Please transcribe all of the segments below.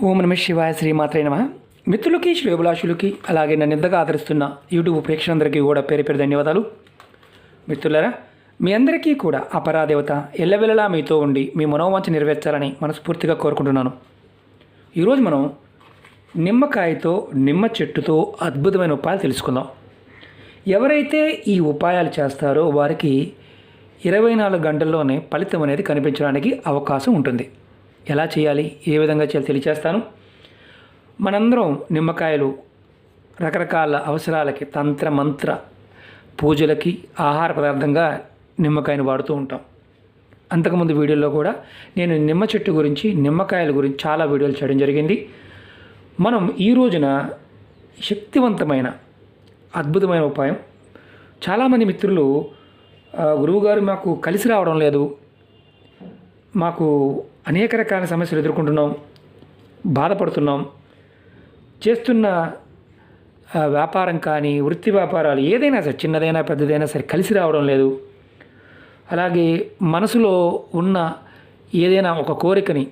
ఓం నమ శివాయ శ్రీమాత్రే నమః. మిత్రులకి శ్రేయోభిలాషులకి అలాగే నన్ను ఎంతగా ఆదరిస్తున్న యూట్యూబ్ ప్రేక్షకులందరికీ కూడా పేరు పేరు ధన్యవాదాలు. మిత్రులారా, మీ అందరికీ కూడా ఆ పరాదేవత ఎల్లవెల్లలా మీతో ఉండి మీ మనోవాంఛ నెరవేర్చాలని మనస్ఫూర్తిగా కోరుకుంటున్నాను. ఈరోజు మనం నిమ్మకాయతో నిమ్మ చెట్టుతో అద్భుతమైన ఉపాయాలు తెలుసుకుందాం. ఎవరైతే ఈ ఉపాయాలు చేస్తారో వారికి 24 గంటల్లోనే ఫలితం అనేది కనిపించడానికి అవకాశం ఉంటుంది. ఎలా చేయాలి, ఏ విధంగా చేయాలి తెలియచేస్తాను. మనందరం నిమ్మకాయలు రకరకాల అవసరాలకి, తంత్ర మంత్ర పూజలకి ఆహార పదార్థంగా నిమ్మకాయను వాడుతూ ఉంటాం. అంతకుముందు వీడియోలో కూడా నేను నిమ్మ చెట్టు గురించి, నిమ్మకాయల గురించి చాలా వీడియోలు చేయడం జరిగింది. మనం ఈ రోజున శక్తివంతమైన అద్భుతమైన ఉపాయం. చాలామంది మిత్రులు గురువుగారు మాకు కలిసి రావడం లేదు, మాకు అనేక రకాల సమస్యలు ఎదుర్కొంటున్నాం, బాధపడుతున్నాం, చేస్తున్న వ్యాపారం కానీ వృత్తి వ్యాపారాలు ఏదైనా సరే, చిన్నదైనా పెద్దదైనా సరే కలిసి రావడం లేదు. అలాగే మనసులో ఉన్న ఏదైనా ఒక కోరికని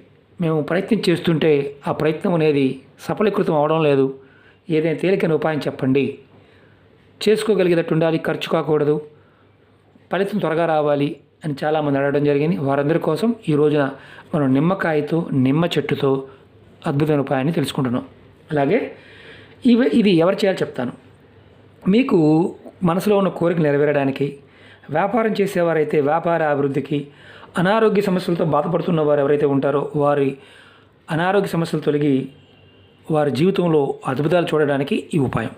మేము ప్రయత్నం చేస్తుంటే ఆ ప్రయత్నం అనేది సఫలీకృతం అవడం లేదు. ఏదైనా తేలికైన ఉపాయం చెప్పండి, చేసుకోగలిగేటట్టు ఉండాలి, ఖర్చు కాకూడదు, ఫలితం త్వరగా రావాలి అని చాలామంది అడగడం జరిగింది. వారందరి కోసం ఈ రోజున మనం నిమ్మకాయతో నిమ్మ చెట్టుతో అద్భుతమైన ఉపాయాన్ని తెలుసుకుంటున్నాం. అలాగే ఇది ఎవరు చేయాలో చెప్తాను. మీకు మనసులో ఉన్న కోరిక నెరవేరడానికి, వ్యాపారం చేసేవారైతే వ్యాపార అభివృద్ధికి, అనారోగ్య సమస్యలతో బాధపడుతున్న వారు ఎవరైతే ఉంటారో వారి అనారోగ్య సమస్యలు తొలగి వారి జీవితంలో అద్భుతాలు చూడడానికి ఈ ఉపాయం.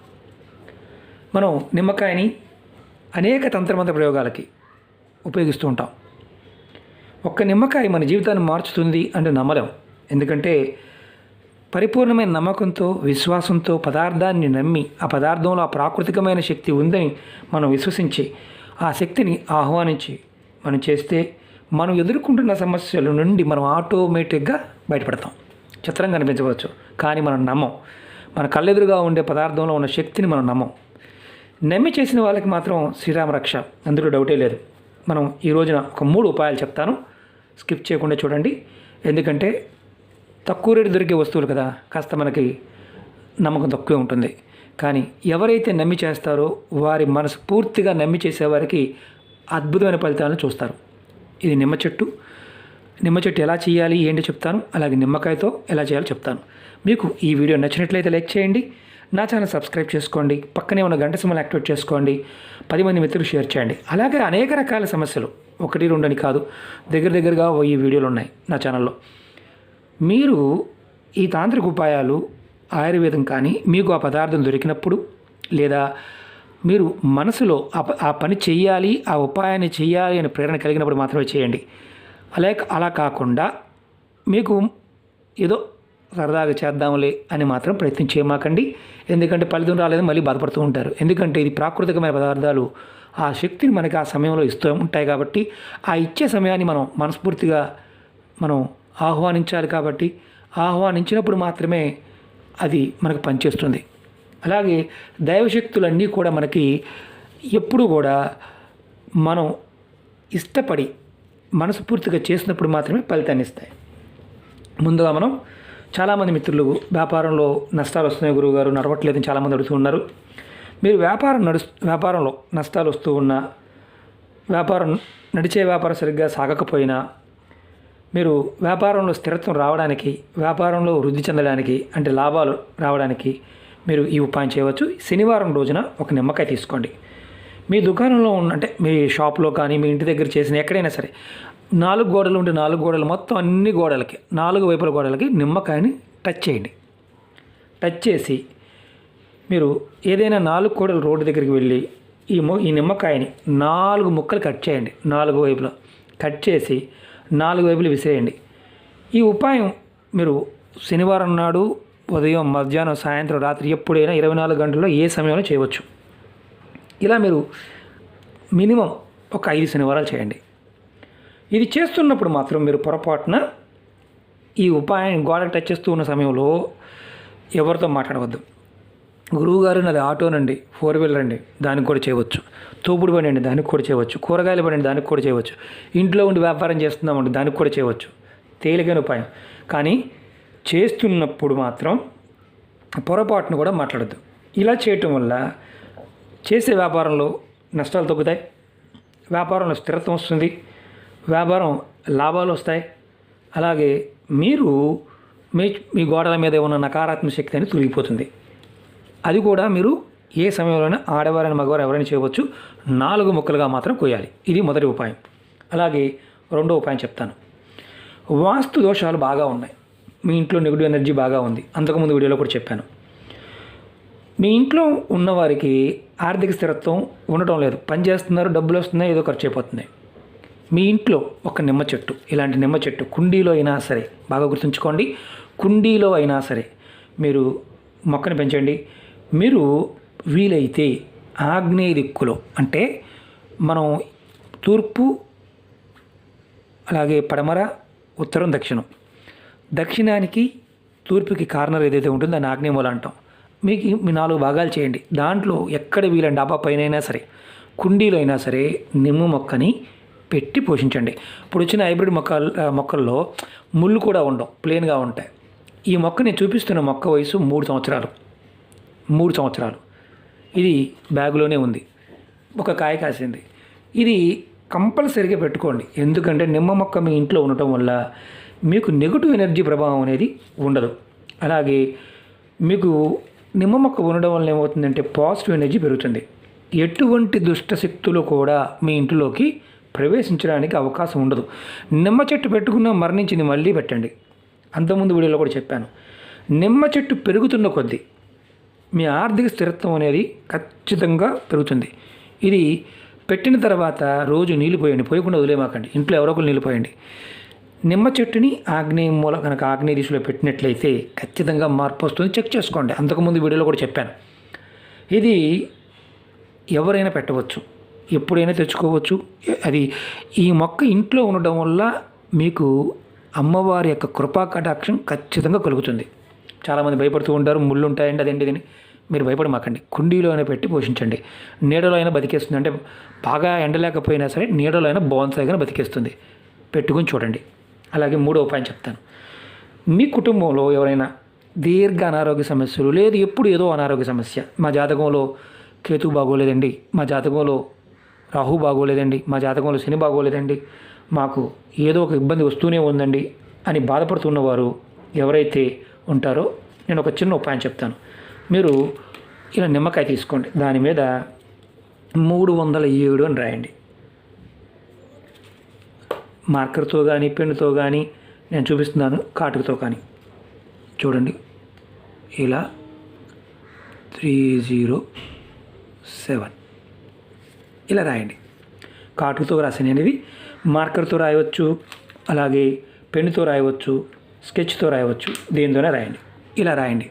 మనం నిమ్మకాయని అనేక తంత్రమంత్ర ప్రయోగాలకి ఉపయోగిస్తూ ఉంటాం. ఒక్క నిమ్మకాయ మన జీవితాన్ని మార్చుతుంది అంటే నమ్మలేం. ఎందుకంటే పరిపూర్ణమైన నమ్మకంతో, విశ్వాసంతో పదార్థాన్ని నమ్మి, ఆ పదార్థంలో ఆ ప్రాకృతికమైన శక్తి ఉందని మనం విశ్వసించి ఆ శక్తిని ఆహ్వానించి మనం చేస్తే మనం ఎదుర్కొంటున్న సమస్యల నుండి మనం ఆటోమేటిక్గా బయటపడతాం. చిత్రంగా కనిపించవచ్చు, కానీ మనం నమ్మం. మన కళ్ళెదురుగా ఉండే పదార్థంలో ఉన్న శక్తిని మనం నమ్మం. నమ్మి చేసిన వాళ్ళకి మాత్రం శ్రీరామ రక్ష, అందులో డౌటే లేదు. మనం ఈ రోజున ఒక 3 ఉపాయాలు చెప్తాను, స్కిప్ చేయకుండా చూడండి. ఎందుకంటే తక్కువ రేటు దొరికే వస్తువులు కదా, కాస్త మనకి నమ్మకం తక్కువే ఉంటుంది. కానీ ఎవరైతే నమ్మి చేస్తారో వారి మనసు పూర్తిగా నమ్మి చేసేవారికి అద్భుతమైన ఫలితాలను చూస్తారు. ఇది నిమ్మ చెట్టు. నిమ్మ చెట్టు ఎలా చేయాలి ఏంటి చెప్తాను, అలాగే నిమ్మకాయతో ఎలా చేయాలో చెప్తాను. మీకు ఈ వీడియో నచ్చినట్లయితే లైక్ చేయండి, నా ఛానల్ సబ్స్క్రైబ్ చేసుకోండి, పక్కనే ఉన్న గంట సింబల్ యాక్టివేట్ చేసుకోండి, 10 మంది మిత్రులు షేర్ చేయండి. అలాగే అనేక రకాల సమస్యలు, 1, 2 అని కాదు, దగ్గరగా ఈ వీడియోలు ఉన్నాయి నా ఛానల్లో. మీరు ఈ తాంత్రిక ఉపాయాలు ఆయుర్వేదం కానీ మీకు ఆ పదార్థం దొరికినప్పుడు, లేదా మీరు మనసులో ఆ పని చెయ్యాలి, ఆ ఉపాయాన్ని చెయ్యాలి అని ప్రేరణ కలిగినప్పుడు మాత్రమే చేయండి. అలా కాకుండా మీకు ఏదో సరదాగా చేద్దాంలే అని మాత్రం ప్రయత్నం చేయమాకండి. ఎందుకంటే ఫలితం రాలేదని మళ్ళీ బాధపడుతూ ఉంటారు. ఎందుకంటే ఇది ప్రాకృతికమైన పదార్థాలు, ఆ శక్తిని మనకి ఆ సమయంలో ఇస్తూ ఉంటాయి. కాబట్టి ఆ ఇచ్చే సమయాన్ని మనం మనస్ఫూర్తిగా ఆహ్వానించాలి. కాబట్టి ఆహ్వానించినప్పుడు మాత్రమే అది మనకు పనిచేస్తుంది. అలాగే దైవశక్తులన్నీ కూడా మనకి ఎప్పుడు కూడా మనం ఇష్టపడి మనస్ఫూర్తిగా చేసినప్పుడు మాత్రమే ఫలితాన్ని ఇస్తాయి. ముందుగా మనం చాలామంది మిత్రులు వ్యాపారంలో నష్టాలు వస్తున్నాయి గురువుగారు, నడవట్లేదని చాలామంది అడుగుతూ ఉన్నారు. మీరు వ్యాపారంలో నష్టాలు వస్తూ ఉన్నా, నడిచే వ్యాపారం సరిగ్గా సాగకపోయినా, మీరు వ్యాపారంలో స్థిరత్వం రావడానికి, వ్యాపారంలో వృద్ధి చెందడానికి, అంటే లాభాలు రావడానికి మీరు ఈ ఉపాయం చేయవచ్చు. శనివారం రోజున ఒక నిమ్మకాయ తీసుకోండి. మీ దుకాణంలో అంటే మీ షాప్లో కానీ మీ ఇంటి దగ్గర చేసిన ఎక్కడైనా సరే 4 గోడలు ఉంటే 4 గోడలు మొత్తం అన్ని గోడలకి, 4 వైపుల గోడలకి నిమ్మకాయని టచ్ చేయండి. టచ్ చేసి మీరు ఏదైనా 4 గోడలు రోడ్డు దగ్గరికి వెళ్ళి ఈ నిమ్మకాయని 4 ముక్కలు కట్ చేయండి. 4 వైపులా కట్ చేసి 4 వైపులు విసిరేయండి. ఈ ఉపాయం మీరు శనివారం నాడు ఉదయం, మధ్యాహ్నం, సాయంత్రం, రాత్రి ఎప్పుడైనా 24 గంటల్లో ఏ సమయంలో చేయవచ్చు. ఇలా మీరు మినిమం ఒక 5 శనివారాలు చేయండి. ఇది చేస్తున్నప్పుడు మాత్రం మీరు పొరపాటున ఈ ఉపాయాన్ని గోడకు టచ్ చేస్తూ ఉన్న సమయంలో ఎవరితో మాట్లాడవద్దు. గురువుగారు నాది ఆటోనండి, 4 వీలర్ అండి, దానికి కూడా చేయవచ్చు. తోపుడు బండి అండి, దానికి కూడా చేయవచ్చు. కూరగాయల బండి, దానికి కూడా చేయవచ్చు. ఇంట్లో ఉండి వ్యాపారం చేస్తున్నామండి, దానికి కూడా చేయవచ్చు. తేలికైన ఉపాయం. కానీ చేస్తున్నప్పుడు మాత్రం పొరపాటును కూడా మాట్లాడద్దు. ఇలా చేయటం వల్ల చేసే వ్యాపారంలో నష్టాలు తగ్గుతాయి, వ్యాపారంలో స్థిరత్వం వస్తుంది, వ్యాపారం లాభాలు వస్తాయి. అలాగే మీరు మీ గోడల మీద ఉన్న నకారాత్మక శక్తి అనేది తొలగిపోతుంది. అది కూడా మీరు ఏ సమయంలోనే ఆడవారైన మగవారు ఎవరైనా చేయవచ్చు. 4 ముక్కలుగా మాత్రం కోయాలి. ఇది మొదటి ఉపాయం. అలాగే రెండో ఉపాయం చెప్తాను. వాస్తు దోషాలు బాగా ఉన్నాయి, మీ ఇంట్లో నెగిటివ్ ఎనర్జీ బాగా ఉంది. అంతకుముందు వీడియోలో కూడా చెప్పాను. మీ ఇంట్లో ఉన్నవారికి ఆర్థిక స్థిరత్వం ఉండటం లేదు, పని చేస్తున్నారు, డబ్బులు వస్తున్నాయి, ఏదో ఖర్చు అయిపోతున్నాయి. మీ ఇంట్లో ఒక నిమ్మ చెట్టు, ఇలాంటి నిమ్మ చెట్టు కుండీలో అయినా సరే, బాగా గుర్తుంచుకోండి, కుండీలో అయినా సరే మీరు మొక్కను పెంచండి. మీరు వీలైతే ఆగ్నేయ దిక్కులో, అంటే మనం తూర్పు, అలాగే పడమర, ఉత్తరం, దక్షిణానికి తూర్పుకి కార్నర్ ఏదైతే ఉంటుందో దాన్ని ఆగ్నేయమూల అంటాం. మీకు మీ 4 భాగాలు చేయండి. దాంట్లో ఎక్కడ వీలండి డాబా పైన అయినా సరే, కుండీలో అయినా సరే నిమ్మ మొక్కని పెట్టి పోషించండి. ఇప్పుడు వచ్చిన హైబ్రిడ్ మొక్కల్లో ముళ్ళు కూడా ఉండవు, ప్లెయిన్గా ఉంటాయి. ఈ మొక్క నేను చూపిస్తున్న మొక్క వయసు 3 సంవత్సరాలు. ఇది బ్యాగులోనే ఉంది, ఒక కాయ కాసింది. ఇది కంపల్సరీగా పెట్టుకోండి. ఎందుకంటే నిమ్మ మొక్క మీ ఇంట్లో ఉండటం వల్ల మీకు నెగిటివ్ ఎనర్జీ ప్రభావం అనేది ఉండదు. అలాగే మీకు నిమ్మ మొక్క ఉండడం వల్ల ఏమవుతుందంటే పాజిటివ్ ఎనర్జీ పెరుగుతుంది. ఎటువంటి దుష్ట శక్తులు కూడా మీ ఇంట్లోకి ప్రవేశించడానికి అవకాశం ఉండదు. నిమ్మ చెట్టు పెట్టుకున్న మరణించింది మళ్ళీ పెట్టండి. అంతకుముందు వీడియోలో కూడా చెప్పాను. నిమ్మ చెట్టు పెరుగుతున్న కొద్దీ మీ ఆర్థిక స్థిరత్వం అనేది ఖచ్చితంగా పెరుగుతుంది. ఇది పెట్టిన తర్వాత రోజు నీళ్ళు పోయండి, పోయకుండా వదిలేమాకండి. ఇంట్లో ఎవరో ఒకరు నీళ్ళు పోయండి. నిమ్మ చెట్టుని ఆగ్నేయ మూల కనుక ఆగ్నేయ దిశలో పెట్టినట్లయితే ఖచ్చితంగా మార్పు వస్తుంది. చెక్ చేసుకోండి, అంతకుముందు వీడియోలో కూడా చెప్పాను. ఇది ఎవరైనా పెట్టవచ్చు, ఎప్పుడైనా తెచ్చుకోవచ్చు. అది ఈ మొక్క ఇంట్లో ఉండడం వల్ల మీకు అమ్మవారి యొక్క కృపా కటాక్షం ఖచ్చితంగా కలుగుతుంది. చాలామంది భయపడుతూ ఉంటారు, ముళ్ళు ఉంటాయండి, అదేంటి ఇదని. మీరు భయపడమాకండి, కుండీలో అయినా పెట్టి పోషించండి. నీడలో అయినా బతికేస్తుంది, అంటే బాగా ఎండలేకపోయినా సరే నీడలో అయినా బోన్సాయిగా బతికేస్తుంది. పెట్టుకుని చూడండి. అలాగే మూడో ఉపాయం చెప్తాను. మీ కుటుంబంలో ఎవరైనా దీర్ఘ అనారోగ్య సమస్యలు, లేదు ఎప్పుడు ఏదో అనారోగ్య సమస్య, మా జాతకంలో కేతు బాగోలేదండి, మా జాతకంలో రాహు బాగోలేదండి, మా జాతకంలో శని బాగోలేదండి, మాకు ఏదో ఒక ఇబ్బంది వస్తూనే ఉందండి అని బాధపడుతున్నవారు ఎవరైతే ఉంటారో నేను ఒక చిన్న ఉపాయం చెప్తాను. మీరు ఇలా నిమ్మకాయ తీసుకోండి, దాని మీద 307 అని రాయండి. మార్కర్తో కానీ పెన్నుతో కానీ, నేను చూపిస్తున్నాను కాటుకతో కానీ, చూడండి ఇలా 307 ఇలా రాయండి. కాటుకతో రాసినవి మార్కర్తో రాయవచ్చు, అలాగే పెన్నుతో రాయవచ్చు, స్కెచ్తో రాయవచ్చు, దేనితోనే రాయండి. ఇలా రాయండి.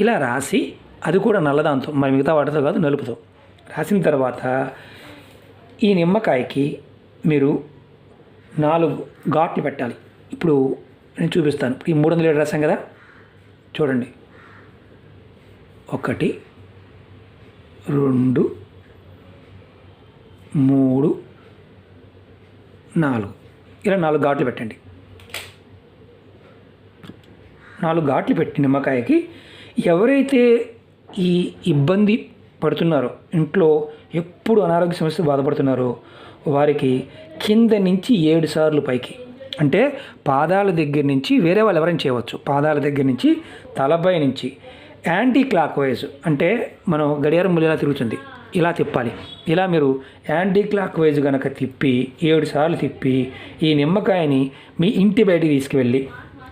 ఇలా రాసి అది కూడా నల్లదాంతో, మరి మిగతా వాటితో కాదు, నలుపుతో రాసిన తర్వాత ఈ నిమ్మకాయకి మీరు 4 ఘాట్లు పెట్టాలి. ఇప్పుడు నేను చూపిస్తాను. ఈ 307 రాసాం కదా, చూడండి 1 2 3 4 ఇలా 4 ఘాట్లు పెట్టండి. 4 ఘాట్లు పెట్టి నిమ్మకాయకి ఎవరైతే ఈ ఇబ్బంది పడుతున్నారో, ఇంట్లో ఎప్పుడు అనారోగ్య సమస్య బాధపడుతున్నారో వారికి కింద నుంచి 7 సార్లు పైకి, అంటే పాదాల దగ్గర నుంచి, వేరే వాళ్ళు ఎవరైనా చేయవచ్చు, పాదాల దగ్గర నుంచి తలపై నుంచి యాంటీ క్లాక్ వైజ్, అంటే మనం గడియారం ముళ్ళు ఎలా తిరుగుతుంది ఇలా తిప్పాలి. ఇలా మీరు యాంటీ క్లాక్ వైజ్ కనుక తిప్పి 7 సార్లు తిప్పి ఈ నిమ్మకాయని మీ ఇంటి బయటికి తీసుకువెళ్ళి,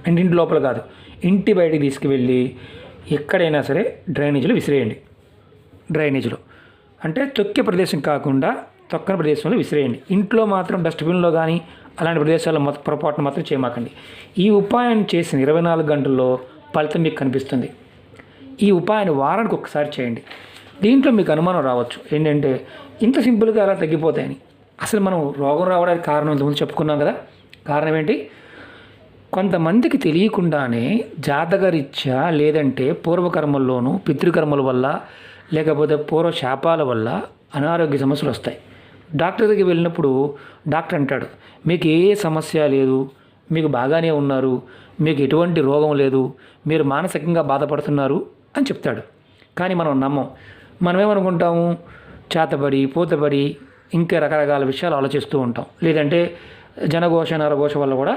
అంటే ఇంటి లోపల కాదు, ఇంటి బయటికి తీసుకువెళ్ళి ఎక్కడైనా సరే డ్రైనేజీలో విసిరేయండి. డ్రైనేజీలో అంటే తొక్కే ప్రదేశం కాకుండా తొక్కని ప్రదేశంలో విసిరేయండి. ఇంట్లో మాత్రం డస్ట్బిన్లో కానీ అలాంటి ప్రదేశాల్లో పొరపాటున మాత్రం చేయమాకండి. ఈ ఉపాయాన్ని చేసిన 24 గంటల్లో ఫలితం మీకు కనిపిస్తుంది. ఈ ఉపాయాన్ని వారానికి ఒకసారి చేయండి. దీంట్లో మీకు అనుమానం రావచ్చు, ఏంటంటే ఇంత సింపుల్గా అలా తగ్గిపోతాయని. అసలు మనం రోగం రావడానికి కారణం ఇంతకుముందు చెప్పుకున్నాం కదా. కారణం ఏంటి? కొంతమందికి తెలియకుండానే జాతకరీత్యా, లేదంటే పూర్వకర్మల్లోనూ పితృకర్మల వల్ల, లేకపోతే పూర్వ శాపాల వల్ల అనారోగ్య సమస్యలు వస్తాయి. డాక్టర్ దగ్గరికి వెళ్ళినప్పుడు డాక్టర్ అంటాడు, మీకు ఏ సమస్య లేదు, మీకు బాగానే ఉన్నారు, మీకు ఎటువంటి రోగం లేదు, మీరు మానసికంగా బాధపడుతున్నారు అని చెప్తాడు. కానీ మనం నమ్మం. మనమేమనుకుంటాము, చేతబడి పూతబడి ఇంకా రకరకాల విషయాలు ఆలోచిస్తూ ఉంటాం. లేదంటే జనఘోష నరఘోష వల్ల కూడా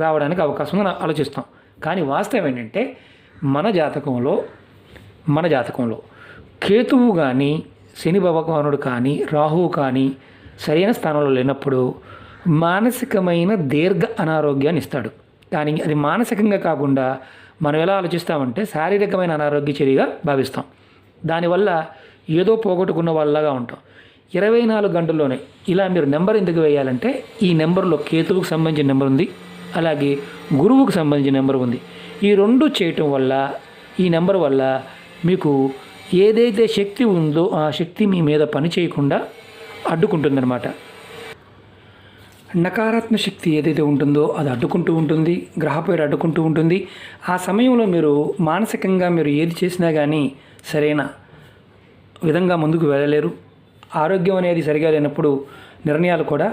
రావడానికి అవకాశం ఉందని ఆలోచిస్తాం. కానీ వాస్తవం ఏంటంటే మన జాతకంలో కేతువు కానీ శని భగవానుడు కానీ రాహువు కానీ సరైన స్థానంలో లేనప్పుడు మానసికమైన దీర్ఘ అనారోగ్యాన్ని ఇస్తాడు. కానీ అది మానసికంగా కాకుండా మనం ఎలా ఆలోచిస్తామంటే శారీరకమైన అనారోగ్య చర్యగా భావిస్తాం. దానివల్ల ఏదో పోగొట్టుకున్న వాళ్ళగా ఉంటాం. 24 గంటల్లోనే ఇలా మీరు నెంబర్ ఎందుకు వేయాలంటే ఈ నెంబర్లో కేతువుకు సంబంధించిన నెంబర్ ఉంది, అలాగే గురువుకు సంబంధించిన నెంబర్ ఉంది. ఈ రెండు చేయటం వల్ల ఈ నెంబర్ వల్ల మీకు ఏదైతే శక్తి ఉందో ఆ శక్తి మీ మీద పని చేయకుండా అడ్డుకుంటుందన్నమాట. నకారాత్మక శక్తి ఏదైతే ఉంటుందో అది అడ్డుకుంటూ ఉంటుంది, గ్రహపేట అడ్డుకుంటూ ఉంటుంది. ఆ సమయంలో మీరు మానసికంగా మీరు ఏది చేసినా కానీ సరైన విధంగా ముందుకు వెళ్ళలేరు. ఆరోగ్యం అనేది సరిగా లేనప్పుడు నిర్ణయాలు కూడా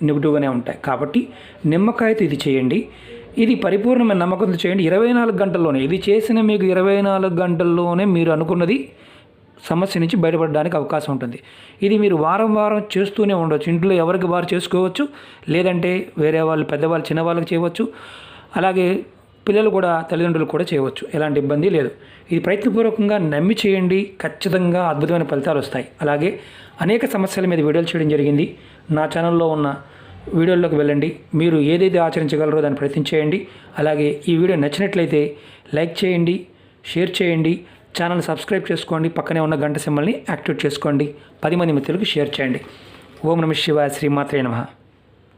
నెగిటివ్గానే ఉంటాయి. కాబట్టి నిమ్మకాయతో ఇది చేయండి. ఇది పరిపూర్ణమైన నమ్మకంతో చేయండి. 24 గంటల్లోనే ఇది చేసిన మీకు 24 గంటల్లోనే మీరు అనుకున్నది సమస్య నుంచి బయటపడడానికి అవకాశం ఉంటుంది. ఇది మీరు వారం చేస్తూనే ఉండవచ్చు. ఇంట్లో ఎవరికి వారు చేసుకోవచ్చు, లేదంటే వేరే వాళ్ళు పెద్దవాళ్ళు చిన్నవాళ్ళకి చేయవచ్చు, అలాగే పిల్లలు కూడా తల్లిదండ్రులు కూడా చేయవచ్చు. ఎలాంటి ఇబ్బంది లేదు. ఇది ప్రయత్నపూర్వకంగా నమ్మి చేయండి, ఖచ్చితంగా అద్భుతమైన ఫలితాలు వస్తాయి. అలాగే అనేక సమస్యల మీద వీడియోలు చేయడం జరిగింది. నా ఛానల్లో ఉన్న వీడియోల్లోకి వెళ్ళండి. మీరు ఏదైతే ఆచరించగలరో దాన్ని ప్రయత్నించేయండి. అలాగే ఈ వీడియో నచ్చినట్లయితే లైక్ చేయండి, షేర్ చేయండి, ఛానల్ సబ్స్క్రైబ్ చేసుకోండి, పక్కనే ఉన్న గంట సింబల్ని యాక్టివేట్ చేసుకోండి, 10 మంది మిత్రులకు షేర్ చేయండి. ఓం నమః శివాయ, శ్రీమాత్రే నమః.